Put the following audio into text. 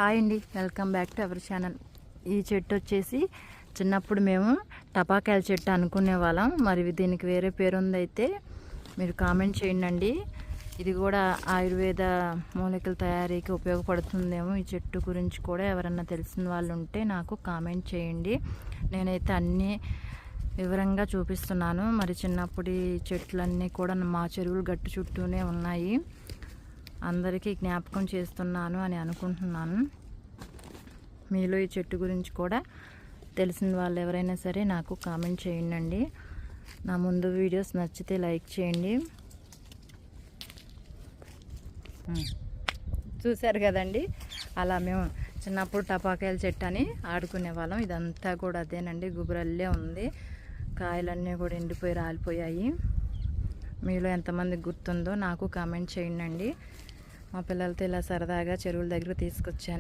Hi అండి, welcome back to our channel. ఈ చెట్టు వచ్చేసి చిన్నప్పుడు మేము టపాకాయల చెట్టు అనుకునే వాళ్ళం. మరి దీనికి వేరే పేరు ఉందైతే మీరు కామెంట్ చేయండి. ఇది కూడా ఆయుర్వేద మూలికల తయారీకి ఉపయోగపడుతుందేమో. ఈ చెట్టు గురించి కూడా ఎవరన్నా తెలిసిన వాళ్ళు ఉంటే నాకు కామెంట్ చేయండి. నేనైతే అన్నీ వివరంగా చూపిస్తున్నాను. మరి చిన్నప్పుడు ఈ చెట్లన్నీ కూడా మా చెరువులు గట్టు చుట్టూనే ఉన్నాయి. అందరికీ జ్ఞాపకం చేస్తున్నాను అని అనుకుంటున్నాను. మీలో ఈ చెట్టు గురించి కూడా తెలిసిన వాళ్ళు ఎవరైనా సరే నాకు కామెంట్ చేయండి. నా ముందు వీడియోస్ నచ్చితే లైక్ చేయండి. చూశారు కదండి, అలా మేము చిన్నప్పుడు టపాకాయల చెట్టు అని ఆడుకునే వాళ్ళం. ఇదంతా కూడా అదేనండి, గుబురల్లే ఉంది. కాయలన్నీ కూడా ఎండిపోయి రాలిపోయాయి. మీలో ఎంతమందికి గుర్తుందో నాకు కామెంట్ చేయండి. మా పిల్లలతో ఇలా సరదాగా చెరువుల దగ్గర తీసుకొచ్చాను.